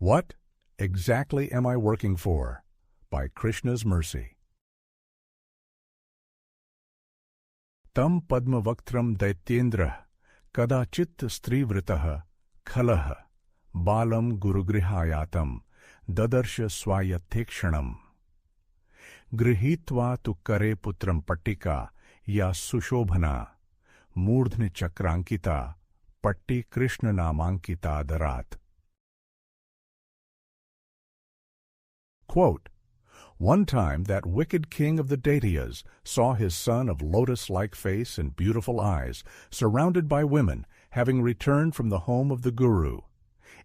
What exactly am I working for? By Krishna's mercy. Tam padmavaktram daityendra kadachit strivritah khalah balam gurugrihayatam dadarsha swayatekshanam grihitva tu kare putram pattika ya sushobhana मूर्धनि चक्रांकिता पट्टी Krishna नामांकिता darat. Quote, one time that wicked king of the Daityas saw his son of lotus-like face and beautiful eyes, surrounded by women, having returned from the home of the Guru.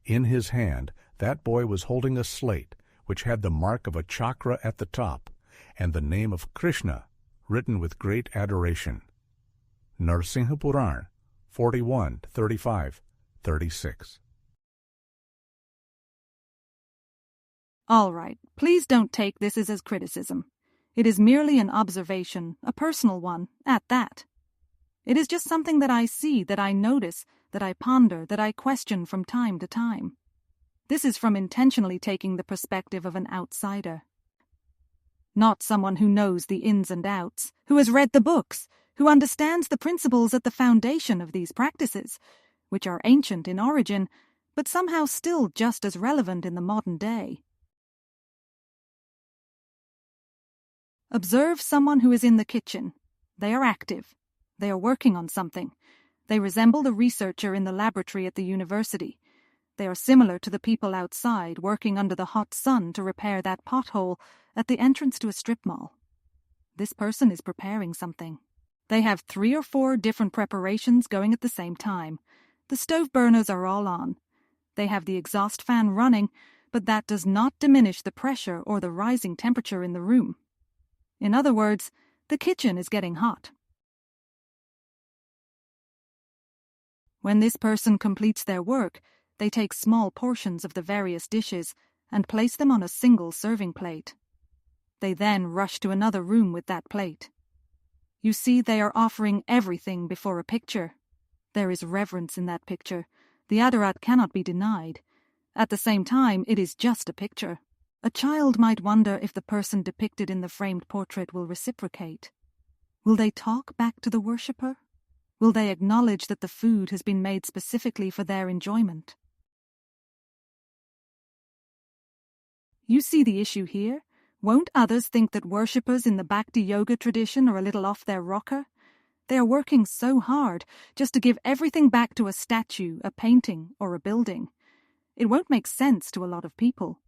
In his hand, that boy was holding a slate, which had the mark of a chakra at the top, and the name of Krishna, written with great adoration. Narasimha Purana, 41, 35, 36. All right, please don't take this as criticism. It is merely an observation, a personal one, at that. It is just something that I see, that I notice, that I ponder, that I question from time to time. This is from intentionally taking the perspective of an outsider. Not someone who knows the ins and outs, who has read the books, who understands the principles at the foundation of these practices, which are ancient in origin, but somehow still just as relevant in the modern day. Observe someone who is in the kitchen. They are active. They are working on something. They resemble the researcher in the laboratory at the university. They are similar to the people outside working under the hot sun to repair that pothole at the entrance to a strip mall. This person is preparing something. They have 3 or 4 different preparations going at the same time. The stove burners are all on. They have the exhaust fan running, but that does not diminish the pressure or the rising temperature in the room. In other words, the kitchen is getting hot. When this person completes their work, they take small portions of the various dishes and place them on a single serving plate. They then rush to another room with that plate. You see, they are offering everything before a picture. There is reverence in that picture. The adorat cannot be denied. At the same time, it is just a picture. A child might wonder if the person depicted in the framed portrait will reciprocate. Will they talk back to the worshipper? Will they acknowledge that the food has been made specifically for their enjoyment? You see the issue here? Won't others think that worshippers in the Bhakti Yoga tradition are a little off their rocker? They are working so hard just to give everything back to a statue, a painting, or a building. It won't make sense to a lot of people.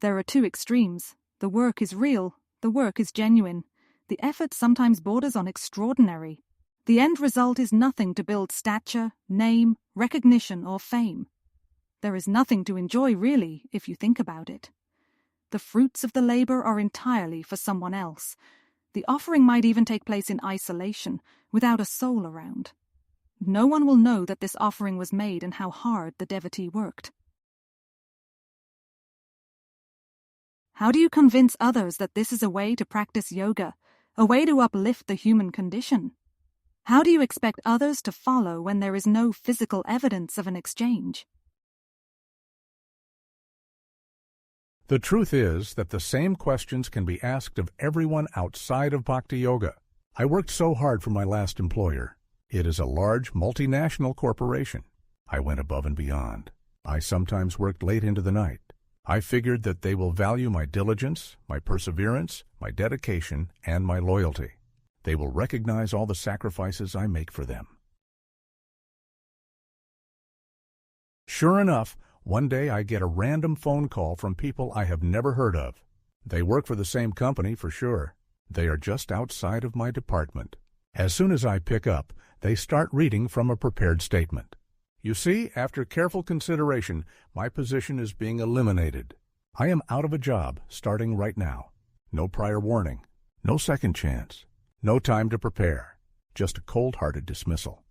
There are 2 extremes. The work is real, the work is genuine. The effort sometimes borders on extraordinary. The end result is nothing to build stature, name, recognition, or fame. There is nothing to enjoy, really, if you think about it. The fruits of the labor are entirely for someone else. The offering might even take place in isolation, without a soul around. No one will know that this offering was made and how hard the devotee worked. How do you convince others that this is a way to practice yoga, a way to uplift the human condition? How do you expect others to follow when there is no physical evidence of an exchange? The truth is that the same questions can be asked of everyone outside of Bhakti Yoga. I worked so hard for my last employer. It is a large multinational corporation. I went above and beyond. I sometimes worked late into the night. I figured that they will value my diligence, my perseverance, my dedication, and my loyalty. They will recognize all the sacrifices I make for them. Sure enough, one day I get a random phone call from people I have never heard of. They work for the same company for sure. They are just outside of my department. As soon as I pick up, they start reading from a prepared statement. You see, after careful consideration, my position is being eliminated. I am out of a job starting right now. No prior warning, no second chance, no time to prepare, just a cold-hearted dismissal.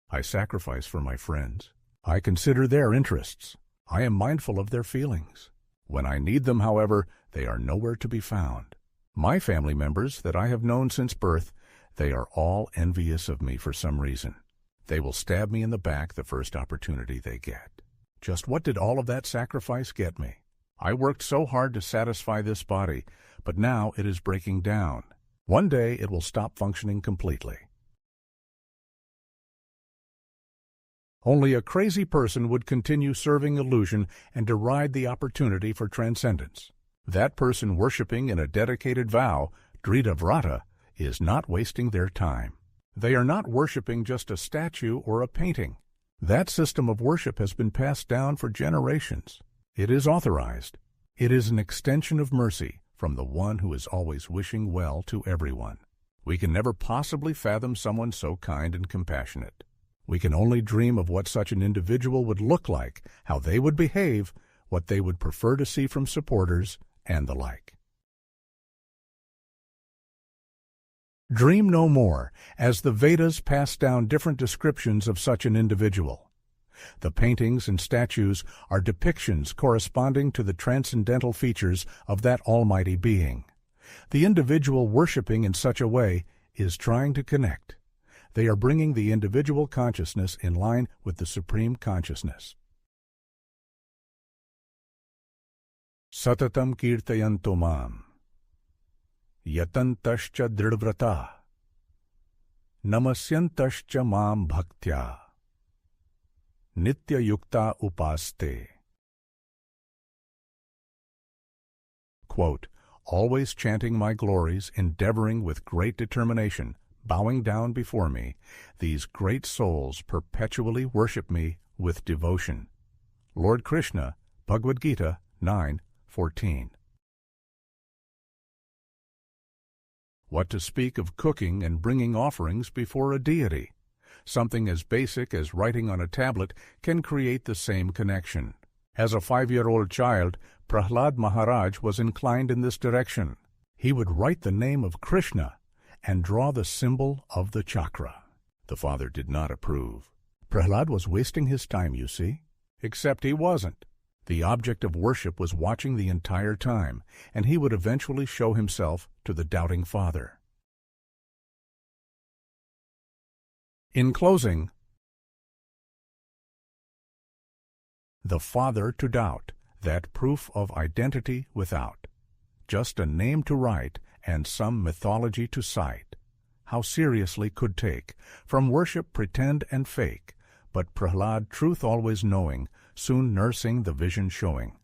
I sacrifice for my friends. I consider their interests. I am mindful of their feelings. When I need them, however, they are nowhere to be found. My family members that I have known since birth, they are all envious of me for some reason. They will stab me in the back the first opportunity they get. Just what did all of that sacrifice get me? I worked so hard to satisfy this body, but now it is breaking down. One day it will stop functioning completely. Only a crazy person would continue serving illusion and deride the opportunity for transcendence. That person worshipping in a dedicated vow, Drita Vrata, is not wasting their time. They are not worshipping just a statue or a painting. That system of worship has been passed down for generations. It is authorized. It is an extension of mercy from the one who is always wishing well to everyone. We can never possibly fathom someone so kind and compassionate. We can only dream of what such an individual would look like, how they would behave, what they would prefer to see from supporters, and the like. Dream no more, as the Vedas pass down different descriptions of such an individual. The paintings and statues are depictions corresponding to the transcendental features of that almighty being. The individual worshipping in such a way is trying to connect. They are bringing the individual consciousness in line with the supreme consciousness. Satatam kirtayanto mam, yatantascha dridvrata, namasyantascha mam bhaktya, nitya yukta upaste. Quote, always chanting my glories, endeavoring with great determination, bowing down before me, these great souls perpetually worship me with devotion. Lord Krishna, Bhagavad-gita 9:14. What to speak of cooking and bringing offerings before a deity? Something as basic as writing on a tablet can create the same connection. As a 5-year-old child, Prahlad Maharaj was inclined in this direction. He would write the name of Krishna and draw the symbol of the chakra. The father did not approve. Prahlad was wasting his time, you see. Except he wasn't. The object of worship was watching the entire time, and he would eventually show himself to the doubting father. In closing, the father to doubt, that proof of identity without. Just a name to write and some mythology to cite. How seriously could take, from worship pretend and fake, but Prahlad truth always knowing, soon nursing the vision showing.